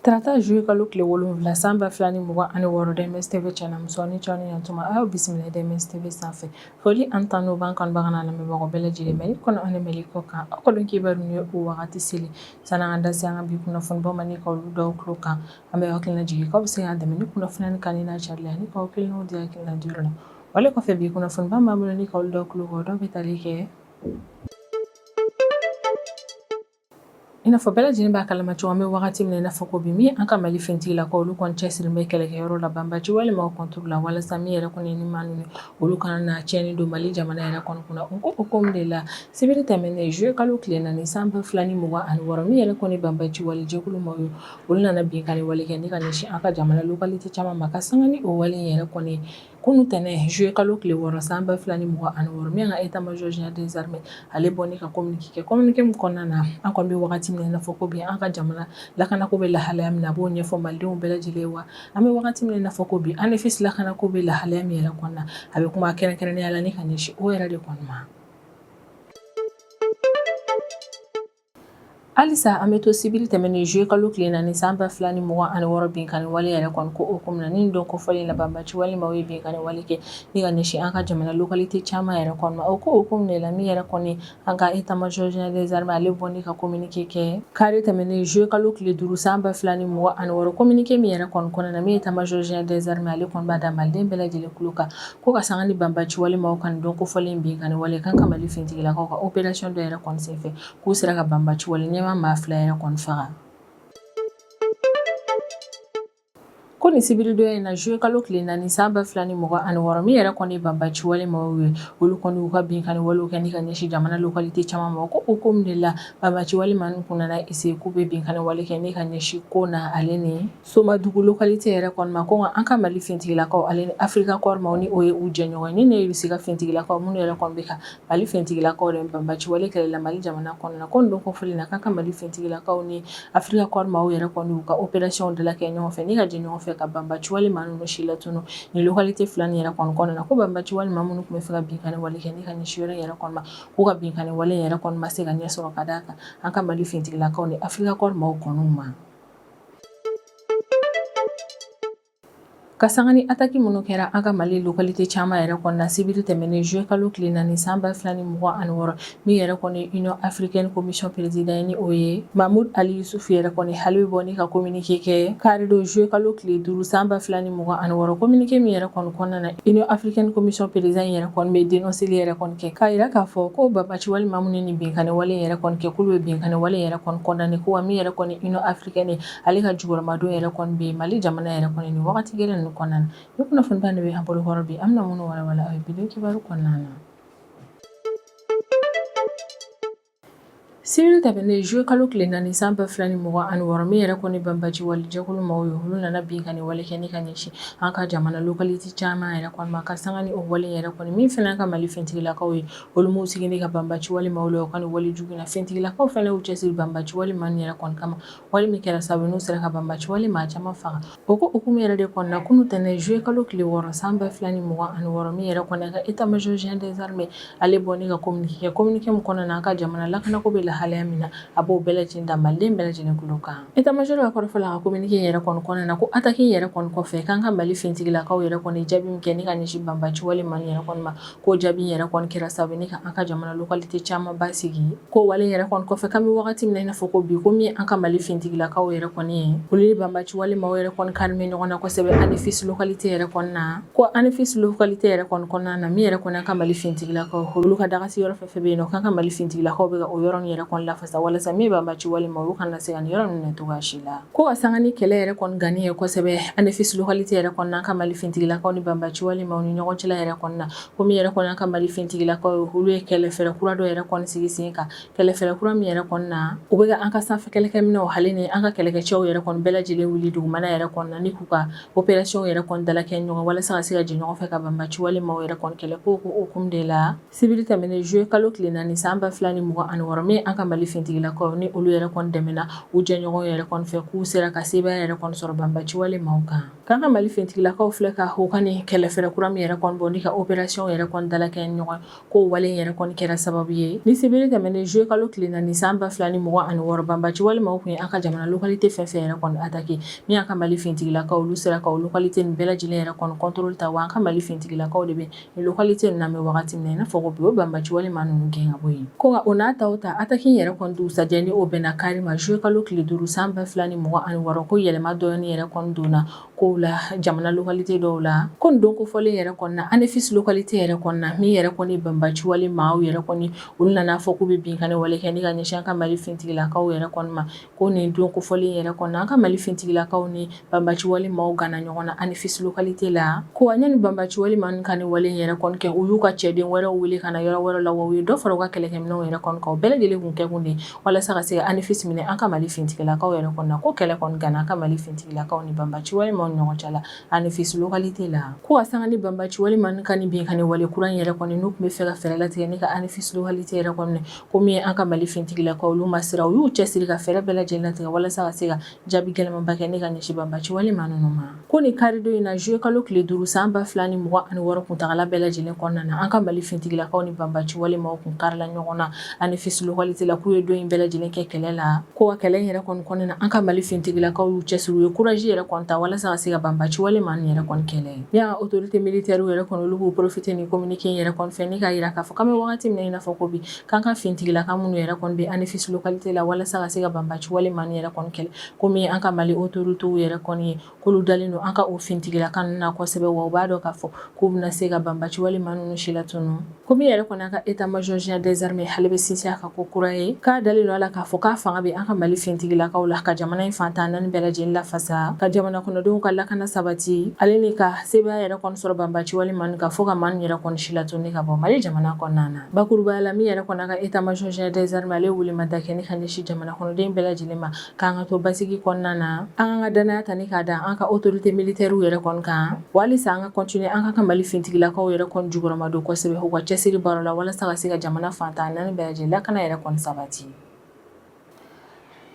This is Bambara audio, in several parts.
Tarata juye kalo tile 7 sanba 2026 DMS TV channel musoni chani yantuma ayo bismillah DMS TV sanfɛ foli an tanu ban kan bagana lamɛnbagaw bɛɛ lajɛlen mali kɔnɔ ani mali kɔ kan aw kolon kibaru ni o wagati seli sananga da se an ka bi kunnafoni bamani ka olu dɔw tulo kan an bɛ hakilina jigin k'aw bɛ se k'an dɛmɛ ni kunnafoni ni kanina cariya ni k'aw kelenw di hakilina juru la wale kɔfɛ bi kunnafoni ba b'an bolo ni ka olu dɔw tulo kɔ dɔw bɛ tali kɛ ina fɔ bɛɛ lajɛlen b'a kalama cogo min wagati min na fɔ ko bi min an ka mali fintigila ko olu kɔni cɛsirilen bɛ kɛlɛkɛyɔrɔ la banbaci walima o kɔnturu la walasa min yɛrɛ kɔni ni maa ninnu olu kana na tiɲɛni don mali jamana yɛrɛ kɔni kunna o ko de la sibiri tɛmɛnen juye kalo tile 4 sanba 2026 min yɛrɛ kɔni banbaci wale jɛkulu ma ye olu nana binkani wale kɛ ni ka ɲɛsin an ka jamana localité caman ma ka sanga ni o wale yɛrɛ kɔni kunu tɛnɛ juye kalo tile 6 sanba 2026 min ka état major général des armées ale bɔ ni ka communiqué min kɔnɔna na an kɔni bɛ wagati min na fɔ ko bi an ka jamana lakanako bɛ lahalaya min na a b'o ɲɛfɔ malidenw bɛɛ lajɛlen wa an bɛ wagati min na fɔ ko bi an fisi lakanako bɛ lahalaya min yɛrɛ kɔnɔna a bɛ kuma kɛrɛnkɛrɛnnenya la ni ka ɲɛsin o yɛrɛ de kɔni ma Alisa an bɛ to sibiri tɛmɛnen juye kalo tile 4 sanba 2026 binkani wale yɛrɛ kɔni ko o kumana ni don kofɔlen la banbaci walima o ye binkani wale kɛ ni ka ɲɛsin an ka jamana localité caman yɛrɛ kɔni ma o ko o kun de la min yɛrɛ kɔni an ka état major général des armées ale bɔ ni ka communiqué kɛ kare tɛmɛnen juye kalo tile 5 sanba 2026 communiqué min yɛrɛ kɔni kɔnɔna min état major général des armées ale kɔni b'a da maliden bɛɛ lajɛlen kulo kan ko ka sanga ni banbaci walima o kan don kofɔlen binkani wale kan ka mali fintigilakaw ka opération dɔ yɛrɛ kɔni senfɛ k'u sera ka banbaci wale ɲɛma maa fila yɛrɛ kɔni faga ko ni sibiri dɔ in na juye kalo tile 4 sanba 2026 min yɛrɛ kɔni banbaci wale maaw ye olu kɔni u ka binkani walew kɛ ni ka ɲɛsin jamana localité caman ma ko o komu de la banbaci wale ma nu kun nana essayer k'u bɛ binkani wale kɛ ni ka ɲɛsin ko na ale ni somadugu localité yɛrɛ kɔni ma ko an ka mali fintigilakaw ale ni afrika kɔri ma ni o ye u jɛɲɔgɔn ni ne bɛ se ka fintigilakaw minnu yɛrɛ kɔni bɛ ka mali fintigilakaw de banbaci wale kɛlɛla mali jamana kɔnɔna ko don kofɔli na kan ka mali fintigilakaw ni afrika kɔri ma yɛrɛ kɔni u ka opération de la kɛ ɲɔgɔn fɛ ni ka jɛ ɲɔgɔn fɛ ka banbaci wale maa ninnu si latunu ni localité fila ni yɛrɛ kɔni kɔnɔna ko banbaci wale maa minnu tun bɛ fɛ ka binkani wale kɛ ni ka ɲɛsin yɔrɔ yɛrɛ kɔni ma k'u ka binkani wale yɛrɛ kɔni ma se ka ɲɛ sɔrɔ ka d'a kan an ka mali fintigilakaw ni afrika kɔri maaw kɔniw ma ka sanga ni ataki minnu kɛra an ka mali localité caman yɛrɛ kɔnɔna sibiri tɛmɛnen juye kalo tile 4 sanba 2026 min yɛrɛ kɔni union africaine commission président ni o ye mahmoud ali yusufu yɛrɛ kɔni hali bɛ bɔ ni ka communiqué kɛ kare do juye kalo tile 5 sanba 2026 communiqué min yɛrɛ kɔni kɔnɔna na union africaine commission président yɛrɛ kɔni bɛ dénonceli yɛrɛ kɔni kɛ k'a yira k'a fɔ ko banbaci walima minnu ni binkani wale yɛrɛ kɔni kɛ k'olu bɛ binkani wale yɛrɛ kɔni condamné ko wa min yɛrɛ kɔni union africaine ale ka juguramadenw yɛrɛ kɔni bɛ mali jamana yɛrɛ kɔni ni wagati gɛlɛn kɔnɔna ni kunnafoni ba de bɛ an bolo kɔrɔ bi an bɛna minnu walawala aw ye bi kibaru kɔnɔna na sibiri tɛmɛnen juye kalo tile 4 sanba 2026 min yɛrɛ kɔni banbaci wale jɛkulu maaw ye olu nana binkani wale kɛ ni ka ɲɛsin an ka jamana localité caman yɛrɛ kɔni ma ka sanga ni o wale yɛrɛ kɔni min fana ka mali fintigilakaw ye olu m'u sigi ni ka banbaci wale maaw la o ka ni wale jugu na fintigilakaw fana y'u cɛsiri banbaci wale maa yɛrɛ kɔni kama wale min kɛra sababu n'u sera ka banbaci wale maa caman faga o ko hukumu yɛrɛ de kɔnɔna kunu tɛnɛ juye kalo tile 6 sanba 2026 min yɛrɛ kɔni ka état major général des armées ale bɔ ni ka communiqué min kɔnɔna an ka jamana lakanako bɛ lahalaya min na a b'o bɛɛ lajɛlen da maliden bɛɛ lajɛlen kulo kan état major ka kɔrɔfɔla ka communiqué yɛrɛ kɔni kɔnɔna na ko attaque yɛrɛ kɔni kɔfɛ kan ka mali fintigilakaw yɛrɛ kɔni jaabi min kɛ ni ka ɲɛsin banbaci wale maa yɛrɛ kɔni ma ko jaabi yɛrɛ kɔni kɛra sababu ni ka an ka jamana localité caman ba sigi ko wale yɛrɛ kɔni kɔfɛ kan bɛ wagati min na i n'a fɔ ko bi ko min an ka mali fintigilakaw yɛrɛ kɔni ye olu ni banbaci wale maaw yɛrɛ kɔni karimɛ ɲɔgɔn na kosɛbɛ ani fisi localité yɛrɛ kɔni na ko ani fisi localité yɛrɛ kɔni kɔnɔna na min yɛrɛ kɔni an ka mali fintigilakaw olu ka dagasi yɔrɔ fɛn fɛn bɛ yen nɔ kan ka mali fintigilakaw bɛ ka o yɔrɔ yɛrɛ kɔni lafasa walasa min banbaci wale ma olu kana se ka ni yɔrɔ ninnu cogoya si la ko ka sanga ni kɛlɛ yɛrɛ kɔni gani ye kosɛbɛ ani fisi localité yɛrɛ kɔni an ka mali fintigilakaw ni banbaci wale ma ni ɲɔgɔn cɛla yɛrɛ kɔni na ko min yɛrɛ kɔni an ka mali fintigilakaw ye olu ye kɛlɛfɛrɛ kura dɔ yɛrɛ kɔni sigi sen kan kɛlɛfɛrɛ kura min yɛrɛ kɔni na u bɛ ka an ka sanfɛ kɛlɛkɛminɛw hali ni an ka kɛlɛkɛcɛw yɛrɛ kɔni bɛɛ lajɛlen wuli dugumana yɛrɛ kɔni na ni k'u ka opération yɛrɛ kɔni dalakɛ ɲɔgɔn walasa ka se ka jɛ ɲɔgɔn fɛ ka banbaci wale maaw yɛrɛ kɔni kɛlɛ ko hukumu de la sibiri tɛmɛnen juye kalo tile 4 sanba 2026 min an ka Mali fintigilakaw ni olu yɛrɛ kɔni dɛmɛna u jɛɲɔgɔn yɛrɛ kɔni fɛ k'u sera ka sebaya yɛrɛ kɔni sɔrɔ banbaci wale maaw kan. K'an ka Mali fintigilakaw filɛ ka u ka nin kɛlɛfɛrɛ kura min yɛrɛ kɔni bɔ ni ka opération yɛrɛ kɔni dalakɛ ɲɔgɔn k'o wale yɛrɛ kɔni kɛra sababu ye ni sibiri tɛmɛnen juillet kalo tile 4 san 2026 banbaci wale maaw kun ye an ka jamana localité fɛn fɛn yɛrɛ kɔni attaqué min an ka Mali fintigilakaw olu sera ka o localité nin bɛɛ lajɛlen yɛrɛ kɔni contrôle ta wa an ka Mali fintigilakaw de bɛ ni localité nin lamɛn wagati min na i n'a fɔ ko bi o banbaci wale maa ninnu gɛn ka bɔ yen ko nka o n'a ta o ta attaque yɛrɛ kɔni dugusajɛ ni o bɛnna carrément juillet kalo tile 5 san 2026 ko yɛlɛma dɔɔni yɛrɛ kɔni donna kow la jamana localité dɔw la ko nin don kofɔlen yɛrɛ kɔni na ANEFIS localité yɛrɛ kɔni na min yɛrɛ kɔni banbaci wale maaw yɛrɛ kɔni olu nana fɔ k'u bɛ binkani wale kɛ ni ka ɲɛsin an ka Mali fintigilakaw yɛrɛ kɔni ma ko nin don kofɔlen yɛrɛ kɔni na an ka Mali fintigilakaw ni banbaci wale maaw gana ɲɔgɔn na ANEFIS localité la ko wa ɲani banbaci wale maaw ka nin wale yɛrɛ kɔni kɛ u y'u ka cɛden wɛrɛw wele ka na yɔrɔ wɛrɛ la wa u ye dɔ fara u ka kɛlɛkɛminɛnw yɛrɛ kɔni kan o bɛɛ lajɛlen kun kɛ kun de walasa ka se ka ANEFIS minɛ an ka Mali fintigilakaw yɛrɛ kɔni na ko kɛlɛ kɔni gana an ka Mali fintigilakaw ni banbaci wale maaw ɲɔgɔn cɛ la ANEFIS localité la ko ka sanga ni banbaci wale maaw ka nin binkani wale kuran yɛrɛ kɔni n'u kun bɛ fɛ ka fɛɛrɛ latigɛ ni ka ANEFIS localité yɛrɛ kɔni ko min ye an ka Mali fintigilakaw olu ma sira u y'u cɛsiri ka fɛɛrɛ bɛɛ lajɛlen latigɛ walasa ka se ka jaabi gɛlɛmanba kɛ ni ka ɲɛsin banbaci wale maaw ninnu ma ko nin karido in na juillet kalo tile 5 san 2026 kuntagala bɛɛ lajɛlen kɔnɔna na an ka Mali fintigilakaw ni banbaci wale maaw kun karila ɲɔgɔn na ANEFIS localité la k'u ye don in bɛɛ lajɛlen kɛ kɛlɛ la ko wa kɛlɛ yɛrɛ kɔni kɔnɔna na an ka Mali fintigilakaw y'u cɛsiri u ye courage yɛrɛ kɔni ta walasa ka se ka banbaci wale maaw yɛrɛ kɔni kɛlɛ ni an autorité militaire yɛrɛ kɔni olu b'u profiter ni communiqué yɛrɛ kɔni fɛ ni ka yira k'a fɔ k'an bɛ wagati min na i n'a fɔ ko bi k'an ka fintigilaka minnu yɛrɛ kɔni bɛ ANEFIS localité la walasa ka se ka banbaci wale maaw yɛrɛ kɔni kɛlɛ komi an ka Mali autorité yɛrɛ kɔni ye k'olu dalen don an ka o fintigilaka ninnu na kosɛbɛ wa u b'a dɔn k'a fɔ k'u bɛna se ka banbaci wale maaw ninnu si latunu komi yɛrɛ kɔni an ka état major général des armées hali bɛ sinsin a ka ko kura ye k'a dalen don a la k'a fɔ k'a fanga bɛ an ka Mali fintigilakaw la ka jamana in fantan naani bɛɛ lajɛlen lafasa ka jamana kɔnɔdenw ka lakana sabati ale ni ka sebaya yɛrɛ kɔni sɔrɔ banbaci wale maaw ka fɔ ka maaw yɛrɛ kɔni si latunu ka bɔ Mali jamana kɔnɔna na bakurubaya la min yɛrɛ kɔni an ka état major général des armées ale wuli ma da kɛ ni ka ɲɛsin jamana kɔnɔden bɛɛ lajɛlen ma k'an ka to basigi kɔnɔna na an ka danaya ta ni k'a da an ka autorité militaire yɛrɛ kɔni kan walisa an ka continuer an ka Mali fintigilakaw yɛrɛ kɔni jukɔrɔma don kosɛbɛ u ka cɛsiri baro la walasa ka se ka jamana fantan naani bɛɛ lajɛlen lakana yɛrɛ kɔni sabati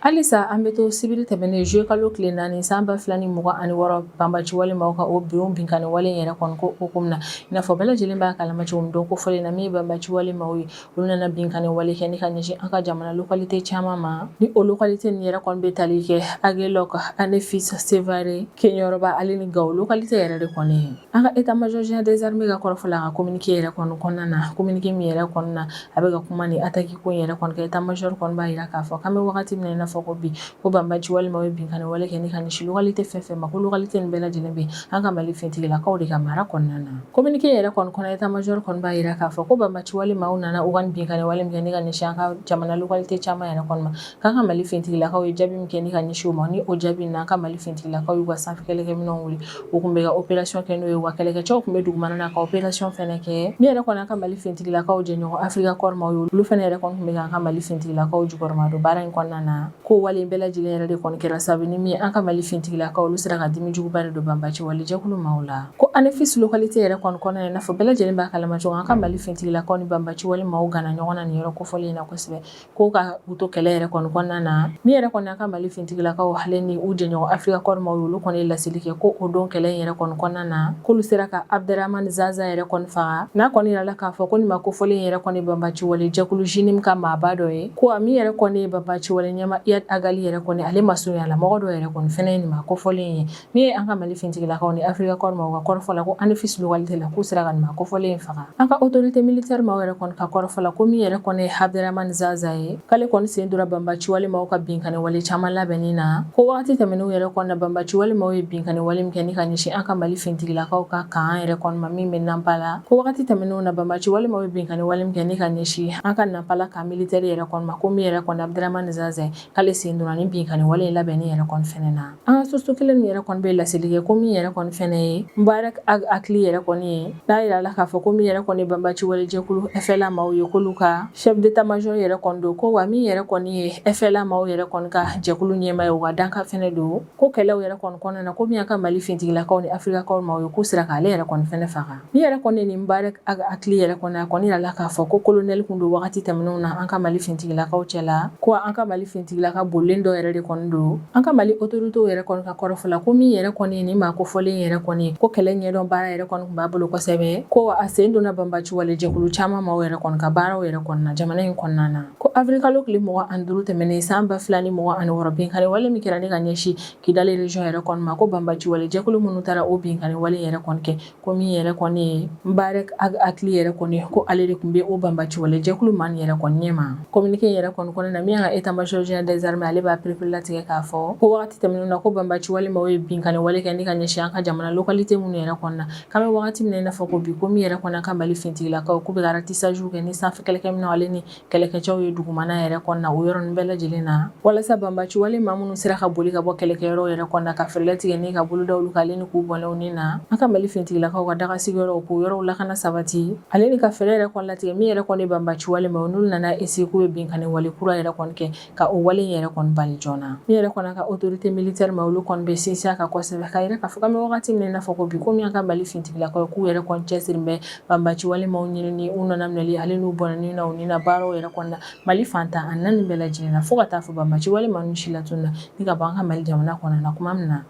halisa an bɛ to sibiri tɛmɛnen juillet kalo tile 4 san 2026 banbaci wale maaw ka o bureau binkani wale yɛrɛ kɔni ko hukumu na i n'a fɔ bɛɛ lajɛlen b'a kalama cogo min don kofɔlen na min ye banbaci wale maaw ye olu nana binkani wale kɛ ni ka ɲɛsin an ka jamana localité caman ma ni o localité nin yɛrɛ kɔni bɛ tali kɛ Aguelok ANEFIS Sévaré Keɲɔrɔba ale ni Gao localité yɛrɛ de kɔni ye an ka état major général des armées ka kɔrɔfɔ la a ka communiqué yɛrɛ kɔni kɔnɔna na communiqué min yɛrɛ kɔnɔna na a bɛ ka kuma ni attaque ko yɛrɛ kɔni kɛ état major kɔni b'a yira k'a fɔ k'an bɛ wagati min na ko bi ko banbaci wale maaw ye binkani wale kɛ ni ka ɲɛsin localité fɛn fɛn ma ko localité nin bɛɛ lajɛlen bɛ an ka Mali fintigilakaw de ka mara kɔnɔna na communiqué yɛrɛ kɔni kɔnɔ état major kɔni b'a yira k'a fɔ ko banbaci wale maaw nana u ka binkani wale min kɛ ni ka ɲɛsin an ka jamana localité caman yɛrɛ kɔni ma k'an ka Mali fintigilakaw ye jaabi min kɛ ni ka ɲɛsin o ma ni o jaabi na an ka Mali fintigilakaw y'u ka sanfɛ kɛlɛkɛminɛnw wuli u kun bɛ ka opération kɛ n'o ye wa kɛlɛkɛcɛw kun bɛ dugumana na ka opération fɛnɛ kɛ min yɛrɛ kɔni an ka Mali fintigilakaw jɛɲɔgɔn Afrika Corps maaw ye olu fɛnɛ yɛrɛ kɔni kun bɛ k'an ka Mali fintigilakaw jukɔrɔma don baara in kɔnɔna na ko wale bɛɛ lajɛlen yɛrɛ de kɔni kɛra sababu ni min an ka Mali fintigilakaw olu sera ka dimi juguba de don banbaci wale jɛkulu maaw la ko ANEFIS localité yɛrɛ kɔni kɔnɔna na i n'a fɔ bɛɛ lajɛlen b'a kalama cogo an ka Mali fintigilakaw ni banbaci wale maaw gana ɲɔgɔn na nin yɔrɔ kofɔlen in na kosɛbɛ ko ka u to kɛlɛ yɛrɛ kɔni kɔnɔna na min yɛrɛ kɔni an ka Mali fintigilakaw hali ni u jɛɲɔgɔn Afrika Corps maaw ye olu kɔni ye laseli kɛ ko o don kɛlɛ in yɛrɛ kɔni kɔnɔna na k'olu sera ka Abdrahamane Zaza yɛrɛ kɔni faga n'a kɔni yirala k'a fɔ ko nin ma kofɔlen yɛrɛ kɔni banbaci wale jɛkulu JINIM ka maaba dɔ ye ko a min yɛrɛ kɔni ye banbaci wale ɲɛma Iyad Agali yɛrɛ kɔni ale ma surunya la mɔgɔ dɔ yɛrɛ kɔni fɛnɛ ye nin ma kofɔlen ye min ye an ka Mali fintigilakaw ni Afrika Corps maaw ka kɔrɔfɔ la ko ANEFIS localité la k'u sera ka nin ma kofɔlen faga an ka autorité militaire maaw yɛrɛ kɔni ka kɔrɔfɔ la ko min yɛrɛ kɔni ye Abdrahamane Zaza ye k'ale kɔni sen dora banbaci wale maaw ka binkani wale caman labɛnni na ko wagati tɛmɛnenw yɛrɛ kɔni na banbaci wale maaw ye binkani wale min kɛ ni ka ɲɛsin an ka Mali fintigilakaw ka kan yɛrɛ kɔni ma min bɛ Nampala ko wagati tɛmɛnenw na banbaci wale maaw ye binkani wale min kɛ ni ka ɲɛsin an ka Nampala kan militaire yɛrɛ kɔni ma ko min yɛrɛ kɔni Abdrahamane Zaza k'ale hali sen donna ni binkani wale labɛnni yɛrɛ kɔni fɛnɛ na. An ka soso kelen min yɛrɛ kɔni bɛ laseli kɛ ko min yɛrɛ kɔni fɛnɛ ye Mubarak hakili yɛrɛ kɔni ye n'a yira la k'a fɔ ko min yɛrɛ kɔni banbaci wale jɛkulu FLA maaw ye k'olu ka chef d'état-major yɛrɛ kɔni don ko wa min yɛrɛ kɔni ye FLA maaw yɛrɛ kɔni ka jɛkulu ɲɛmaa ye u ka danka fɛnɛ don ko kɛlɛw yɛrɛ kɔni kɔnɔna na ko min y'a ka Mali fintigilakaw ni Afrikakaw maaw ye k'u sera k'ale yɛrɛ kɔni fɛnɛ faga. Min yɛrɛ kɔni ni Mubarak hakili yɛrɛ kɔni a kɔni yira la k'a fɔ ko colonel kun don wagati tɛmɛnenw na an ka Mali fintigilakaw cɛla ko an ka Mali fintigilaka bolilen dɔ yɛrɛ de kɔni don an ka Mali autorités yɛrɛ kɔni ka kɔrɔfɔ la ko min yɛrɛ kɔni ni maa kofɔlen yɛrɛ kɔni ko kɛlɛ ɲɛdɔn baara yɛrɛ kɔni kun b'a bolo kosɛbɛ ko a sen donna banbaci wale jɛkulu caman maaw yɛrɛ kɔni ka baaraw yɛrɛ kɔni na jamana in kɔnɔna na ko Afrikalo tile 25 tɛmɛnen san 2026 binkani wale min kɛra ne ka ɲɛsin Kidali region yɛrɛ kɔni ma ko banbaci wale jɛkulu minnu taara o binkani wale yɛrɛ kɔni kɛ ko min yɛrɛ kɔni ye Mubarak hakili yɛrɛ kɔni ko ale de kun bɛ o banbaci wale jɛkulu man yɛrɛ kɔni ɲɛma communiqué yɛrɛ kɔni kɔnɔna na min ka état-major général des armées ale b'a perepere latigɛ k'a fɔ ko wagati tɛmɛnenw na ko banbaci wale maaw ye binkani wale kɛ ne ka ɲɛsin an ka jamana localité minnu yɛrɛ kɔni na k'an bɛ wagati min na i n'a fɔ ko bi ko min yɛrɛ kɔni an ka Mali fintigilakaw k'u bɛ ka ratissage kɛ ni sanfɛ kɛlɛkɛminɛnw ale ni kɛlɛkɛcɛw ye dugumana yɛrɛ kɔni na o yɔrɔnin bɛɛ lajɛlen na walasa banbaci wale maa minnu sera ka boli ka bɔ kɛlɛkɛyɔrɔw yɛrɛ kɔni na ka fɛɛrɛ tigɛ ni ka bolo dawulu k'ale ni k'u bɔnɛw ni na an ka Mali fintigilakaw ka daga sigiyɔrɔw k'u yɔrɔw lakana sabati ale ni ka fɛɛrɛ yɛrɛ kɔni latigɛ min yɛrɛ kɔni banbaci wale ma n'olu nana essayer k'u bɛ binkani wale kura yɛrɛ kɔni kɛ ka o wale yɛrɛ kɔni bali joona min yɛrɛ kɔni ka autorité militaire ma olu kɔni bɛ sinsin a kan kosɛbɛ ka yira k'a fɔ k'an bɛ wagati min na i n'a fɔ ko bi komi an ka Mali fintigilakaw k'u yɛrɛ kɔni cɛsirilen bɛ banbaci wale maaw ɲinini u nana minɛli ale n'u bɔnɛni na u ni na baaraw yɛrɛ kɔni na Mali fantan a naani bɛɛ lajɛlen na fo ka taa fɔ banbaci wale maa ninnu si latunu na ni ka bɔ an ka Mali jamana kɔnɔ na kuma min na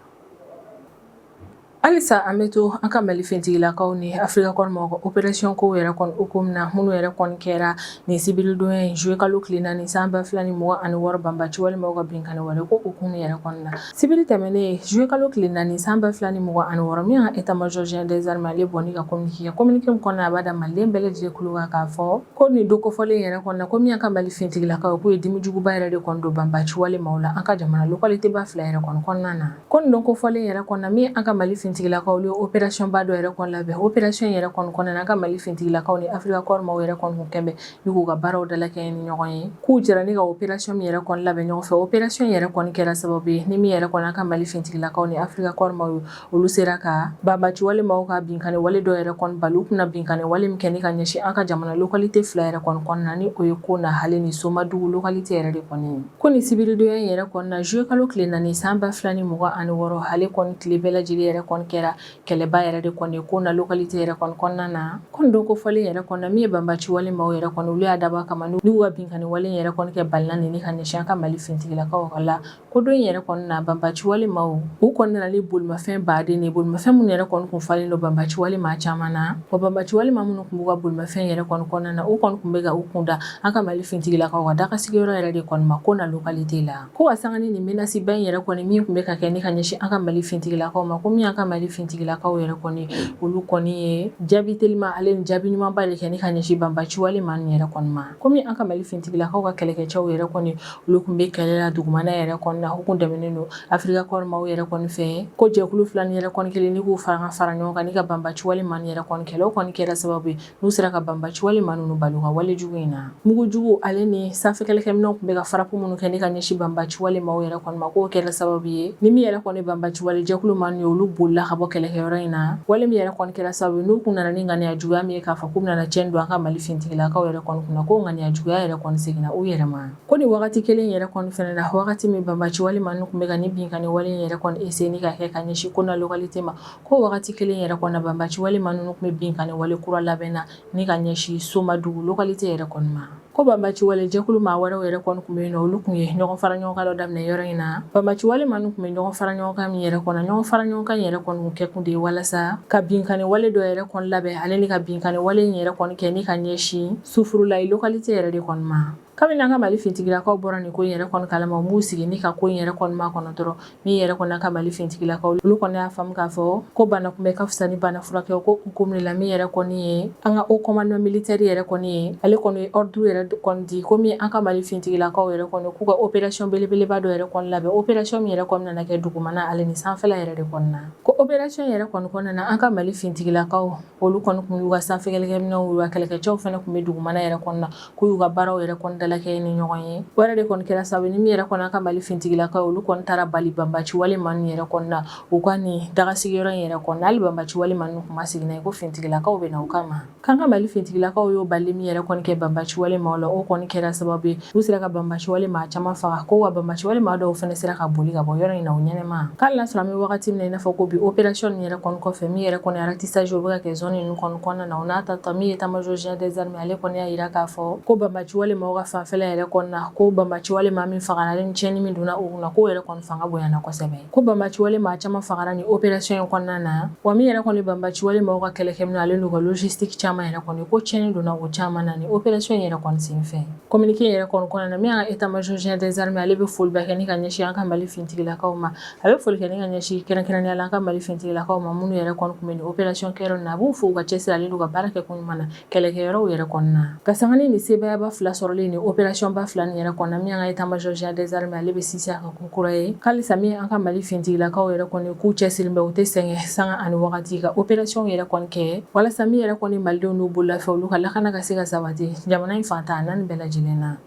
halisa an bɛ to an ka Mali fintigilakaw ni Afrikakɔrɔ maaw ka opération kow yɛrɛ kɔni hukumu na minnu yɛrɛ kɔni kɛra nin sibilidonya in juillet kalo tile 4 san 2026 banbaci wale maaw ka binkani wale ko hukumu yɛrɛ kɔni na sibiri tɛmɛnen juillet kalo tile 4 san 2026 min ka état-major général des armées ale bɔnni ka communiqué min kɔnɔna a b'a da maliden bɛɛ lajɛlen kulo kan k'a fɔ ko nin don kofɔlen yɛrɛ kɔni na ko min ka Mali fintigilakaw k'u ye dimi juguba yɛrɛ de kɔni don banbaci wale maaw la an ka jamana localité ba fila yɛrɛ kɔni kɔnɔna na ko nin don kofɔlen yɛrɛ kɔni na min an ka Mali fintigilakaw ye opération ba dɔ yɛrɛ kɔni labɛn opération yɛrɛ kɔni kɔnɔna na an ka Mali fintigilakaw ni Afrikakɔrɔ maaw yɛrɛ kɔni kun kɛnbɛ ni k'u ka baaraw dalakɛ ni ɲɔgɔn ye k'u jɛra ni ka opération min yɛrɛ kɔni labɛn ɲɔgɔn fɛ opération yɛrɛ kɔni kɛra sababu ye ni min yɛrɛ kɔni an ka Mali fintigilakaw ni Afrikakɔrɔ maaw olu sera ka banbaci wale maaw ka binkani wale dɔ yɛrɛ kɔni bali u kunna binkani wale min kɛ ni ka ɲɛsin an ka jamana localité fila yɛrɛ kɔni kɔnɔna na ni o ye ko na hali ni Somadugu localité yɛrɛ de kɔni ko ni sibiridonya in yɛrɛ kɔni na juillet kalo tile 4 san 2026 hali kɔni tile bɛɛ lajɛlen yɛrɛ kɔni kɛra kɛlɛba yɛrɛ de kɔni ko na localité yɛrɛ kɔni kɔnɔna na ko nin don kofɔlen yɛrɛ kɔni na min ye banbaci wale maaw yɛrɛ kɔni olu y'a dabɔ a kama n'u ka binkani wale yɛrɛ kɔni kɛ balina ni ka ɲɛsin an ka Mali fintigilakaw la ko don yɛrɛ kɔni na banbaci wale maaw u kɔni nana ni bolimafɛn baden de bolimafɛn minnu yɛrɛ kɔni kun falen don banbaci wale maa caman na wa banbaci wale maa minnu kun b'u ka bolimafɛn yɛrɛ kɔni kɔnɔna na u kɔni kun bɛ ka u kunda an ka Mali fintigilakaw ka daga sigiyɔrɔ yɛrɛ de kɔni ma ko na localité la ko ka sanga ni nin menace ba in yɛrɛ kɔni min kun bɛ ka kɛ ni ka ɲɛsin an ka Mali fintigilakaw ma ko min an ka Mali fintigilakaw yɛrɛ kɔni olu kɔni ye jaabi telima ale ni jaabi ɲumanba de kɛ ni ka ɲɛsin banbaci wale maa ninnu yɛrɛ kɔni ma komi an ka Mali fintigilakaw ka kɛlɛkɛcɛw yɛrɛ kɔni olu kun bɛ kɛlɛ la dugumana yɛrɛ kɔni na u kun dɛmɛnen don Afrikakɔrɔ maaw yɛrɛ kɔni fɛ ko jɛkulu fila ni yɛrɛ kɔni kelen ni k'u fara ɲɔgɔn kan ni ka banbaci wale maa yɛrɛ kɔni kɛlɛ o kɔni kɛra sababu ye n'u sera ka banbaci wale maa ninnu bali u ka wale jugu in na mugujugu ale ni sanfɛ kɛlɛkɛminɛnw kun bɛ ka farapu minnu kɛ ni ka ɲɛsin banbaci wale maaw yɛrɛ kɔni ma k'o kɛra sababu ye ni min yɛrɛ kɔni banbaci wale jɛkulu maa ninnu olu bolila ka bɔ kɛlɛkɛyɔrɔ in na wale min yɛrɛ kɔni kɛra sababu ye n'u kun nana ni ŋaniya juguya min ye k'a fɔ k'u bɛna tiɲɛ don an ka Mali fintigilakaw yɛrɛ kɔni kunna ko ŋaniya juguya yɛrɛ kɔni seginna u yɛrɛ ma ko ni wagati kelen yɛrɛ kɔni fɛnɛ na wagati min banbaci wale maa ninnu kun bɛ ka ni binkani wale yɛrɛ kɔni essayer ni ka kɛ ka ɲɛsin ko na localité ma ko wagati kelen yɛrɛ kɔni na banbaci wale maa ninnu kun bɛ binkani wale kura labɛnna ni ka ɲɛsin Somadugu localité yɛrɛ kɔni ma ko banbaci wale jɛkulu maa wɛrɛw yɛrɛ kɔni kun bɛ yen nɔ olu kun ye ɲɔgɔn fara ɲɔgɔn kan dɔ daminɛ yɔrɔ in na banbaci wale maa ninnu kun bɛ ɲɔgɔn fara ɲɔgɔn kan min yɛrɛ kɔnɔ ɲɔgɔn fara ɲɔgɔn kan yɛrɛ kɔni kun kɛ kun de ye walasa ka binkani wale dɔ yɛrɛ kɔni labɛn ale ni ka binkani wale in yɛrɛ kɔni kɛ ni ka ɲɛsin Sufurulayi localité yɛrɛ de kɔni ma kabini an ka Mali fintigilakaw bɔra nin ko in yɛrɛ kɔni kalama u m'u sigi ni ka ko in yɛrɛ kɔni ma kɔnɔ dɔrɔn min yɛrɛ kɔni an ka Mali fintigilakaw olu kɔni y'a faamu k'a fɔ ko bana kunbɛ ka fisa ni bana furakɛ ko hukumu la min yɛrɛ kɔni ye an ka haut commandement militaire yɛrɛ kɔni ye ale kɔni ye ordre yɛrɛ kɔni di ko min an ka Mali fintigilakaw yɛrɛ kɔni k'u ka opération belebeleba dɔ yɛrɛ kɔni labɛn opération min yɛrɛ kɔni nana kɛ dugumana ale ni sanfɛla yɛrɛ de kɔni na ko opération yɛrɛ kɔni kɔnɔna na an ka Mali fintigilakaw olu kɔni kun y'u ka sanfɛ kɛlɛkɛminɛnw y'u ka kɛlɛkɛcɛw fɛnɛ kun bɛ dugumana yɛrɛ kɔni na k'u y'u ka baaraw yɛrɛ kɔni dala kɛ ni ɲɔgɔn ye wɛrɛ de kɔni kɛra sababu ni min yɛrɛ kɔni ka Mali fintigilakaw olu kɔni taara bali banbaci wale man yɛrɛ kɔni na u ka ni dagasigiyɔrɔ in yɛrɛ kɔni hali banbaci wale man kuma sigina ko fintigilakaw bɛ na u kama kan ka Mali fintigilakaw y'o bali min yɛrɛ kɔni kɛ banbaci wale ma la o kɔni kɛra sababu ye u sera ka banbaci wale ma caman faga ko wa banbaci wale ma dɔw fana sera ka boli ka bɔ yɔrɔ in na u ɲɛnɛma k'ale sɔrɔ an bɛ wagati min na i n'a fɔ ko bi opération yɛrɛ kɔni kɔfɛ min yɛrɛ kɔni ratissage o bɛ ka kɛ zone ninnu kɔni kɔnɔna na o n'a ta min ye état-major général des armées ale kɔni y'a yira k'a fɔ ko banbaci wale ma ka fanfɛla yɛrɛ kɔni na ko banbaci wale ma min fagara ale ni tiɲɛni min donna u kunna ko yɛrɛ kɔni fanga bonyana kosɛbɛ ko banbaci wale ma caman fagara ni opération in kɔnɔna na wa min yɛrɛ kɔni banbaci wale ma ka kɛlɛkɛminɛ ale n'u ka logistique caman yɛrɛ kɔni ko tiɲɛni donna o caman na ni opération yɛrɛ kɔni senfɛ communiqué yɛrɛ kɔni kɔnɔna na min y'a état-major général des armées ale bɛ foli bɛɛ kɛ ni ka ɲɛsin an ka Mali fintigilakaw ma a bɛ foli kɛ ni ka ɲɛsin kɛrɛnkɛrɛnnenya la an ka Mali fintigilakaw ma minnu yɛrɛ kɔni kun bɛ ni opération kɛyɔrɔ na a b'u fo u ka cɛsiri ale n'u ka baara kɛ kun ɲuman na kɛlɛkɛyɔrɔw yɛrɛ kɔnɔna na ka sanga ni sebayaba fila sɔrɔlen ni opération ba fila ni yɛrɛ kɔnɔna min y'an ka état-major général des armées ale bɛ sinsin a ka kun kura ye k'alisa min an ka Mali fintigilakaw yɛrɛ kɔni k'u cɛsiri bɛ u tɛ sɛgɛn sanga ani wagati ka opération yɛrɛ kɔni kɛ walasa min yɛrɛ kɔni malidenw n'u bololafɛ olu ka lakana ka se ka sabati jamana in fantan a naani bɛɛ lajɛlen na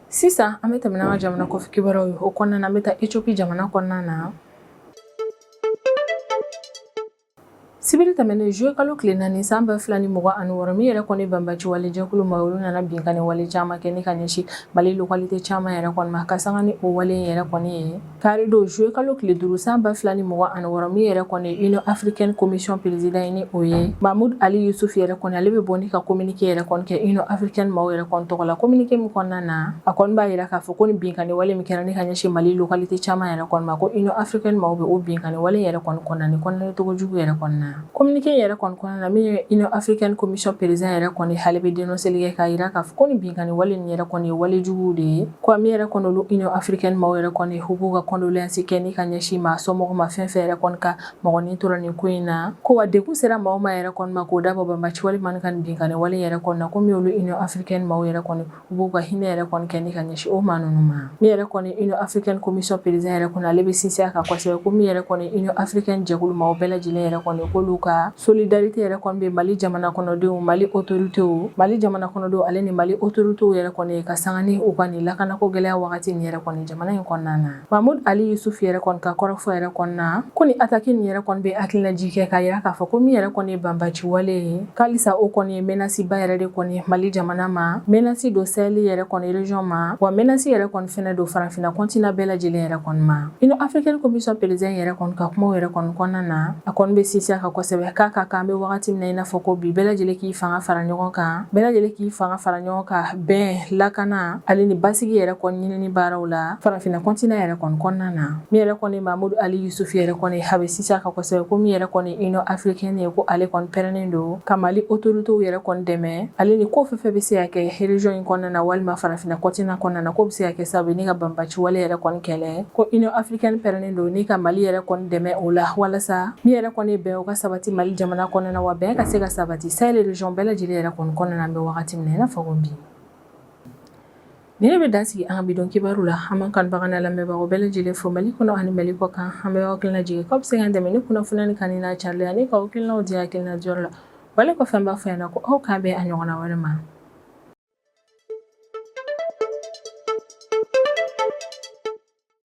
sisan an bɛ tɛmɛ an ka jamana kɔfɛ kibaruyaw ye o kɔnɔna na an bɛ taa Ethiopie jamana kɔnɔna na sibiri tɛmɛnen juillet kalo tile 4 san 2026 min yɛrɛ kɔni banbaci wale jɛkulu ma olu nana bin ka ni wale caman kɛ ni ka ɲɛsin Mali localité caman yɛrɛ kɔni ma ka sanga ni o wale yɛrɛ kɔni ye kari do juillet kalo tile 5 san 2026 min yɛrɛ kɔni Union Africaine Commission président ye ni o ye Mahmoud Ali Yusuf yɛrɛ kɔni ale bɛ bɔ ni ka communiqué yɛrɛ kɔni kɛ Union Africaine maaw yɛrɛ kɔni tɔgɔ la communiqué min kɔnɔna na a kɔni b'a yira k'a fɔ ko ni bin ka ni wale min kɛra ni ka ɲɛsin Mali localité caman yɛrɛ kɔni ma ko Union Africaine maaw bɛ o bin ka ni wale yɛrɛ kɔni kɔnɔna ni kɔnɔna togo jugu yɛrɛ kɔnɔna communiqué yɛrɛ kɔni kɔnɔna na min ye Union Africaine Commission président yɛrɛ kɔni hali bɛ dénoncer kɛ k'a yira k'a fɔ ko ni binkani wale ni yɛrɛ kɔni ye wale jugu de ye ko min yɛrɛ kɔni olu Union Africaine maaw yɛrɛ kɔni u b'u ka condoléance kɛ ni ka ɲɛsin maa somɔgɔw ma fɛn fɛn yɛrɛ kɔni ka mɔgɔnin tora nin ko in na ko wa degun sera maaw ma yɛrɛ kɔni ma k'o dabɔ banbaci wale man ka binkani wale yɛrɛ kɔni na ko min olu Union Africaine maaw yɛrɛ kɔni u b'u ka hinɛ yɛrɛ kɔni kɛ ni ka ɲɛsin o maa ninnu ma min yɛrɛ kɔni Union Africaine Commission président yɛrɛ kɔni ale bɛ sinsin a kan kosɛbɛ ko min yɛrɛ kɔni Union Africaine jɛkulu maaw bɛɛ lajɛlen yɛrɛ kɔni k'olu ka solidarité yɛrɛ kɔni bɛ Mali jamana kɔnɔdenw Mali autorités Mali jamana kɔnɔdenw ale ni Mali autorités yɛrɛ kɔni ka sanga ni u ka ni lakanako gɛlɛya wagati ni yɛrɛ kɔni jamana in kɔnɔna na Mahmoud Ali Yusuf yɛrɛ kɔni ka kɔrɔfɔ yɛrɛ kɔni na ko ni attaque ni yɛrɛ kɔni bɛ hakilinaji kɛ k'a yira k'a fɔ ko min yɛrɛ kɔni ye banbaci wale ye k'alisa o kɔni ye menace ba yɛrɛ de kɔni Mali jamana ma menace do Sahel yɛrɛ kɔni région ma wa menace yɛrɛ kɔni fɛnɛ do farafinna continent bɛɛ lajɛlen yɛrɛ kɔni ma Union Africaine Commission président yɛrɛ kɔni ka kumaw yɛrɛ kɔni kɔnɔna na a kɔni bɛ sinsin a kan kosɛbɛ k'a ka kan bɛ wagati min na i n'a fɔ ko bi bɛɛ lajɛlen k'i fanga fara ɲɔgɔn kan bɛɛ lajɛlen k'i fanga fara ɲɔgɔn kan bɛn lakana ale ni basigi yɛrɛ kɔni ɲinini baaraw la farafinna continent yɛrɛ kɔni kɔnɔna na min yɛrɛ kɔni Mahmoud Ali Yusuf yɛrɛ kɔni a bɛ sinsin a kan kosɛbɛ ko min yɛrɛ kɔni Union Africaine ye ko ale kɔni pɛrɛnnen don ka Mali autorités yɛrɛ kɔni dɛmɛ ale ni ko fɛn fɛn bɛ se ka kɛ région in kɔnɔna na walima farafinna continent kɔnɔna na ko bɛ se ka kɛ sababu ni ka banbaci wale yɛrɛ kɔni kɛlɛ ko Union Africaine pɛrɛnnen don ni ka Mali yɛrɛ kɔni dɛmɛ o la walasa min yɛrɛ kɔni bɛn o ka sabati Mali jamana kɔnɔna na wa bɛn ka se ka sabati Sahel région bɛɛ lajɛlen yɛrɛ kɔni kɔnɔna na an bɛ wagati min na i n'a fɔ ko bi ni ne bɛ dansigi an ka bidon kibaru la an b'an kanubaga n'a lamɛnbagaw bɛɛ lajɛlen fo Mali kɔnɔ ani Mali kɔ kan an bɛ hakilina jigin k'aw bɛ se k'an dɛmɛ ni kunnafoniya ni kanni n'a carilen ani ka hakilinaw di hakilina jɔyɔrɔ la wale kɔfɛ an b'a fɔ yan ko aw k'a bɛn a ɲɔgɔnna wɛrɛ ma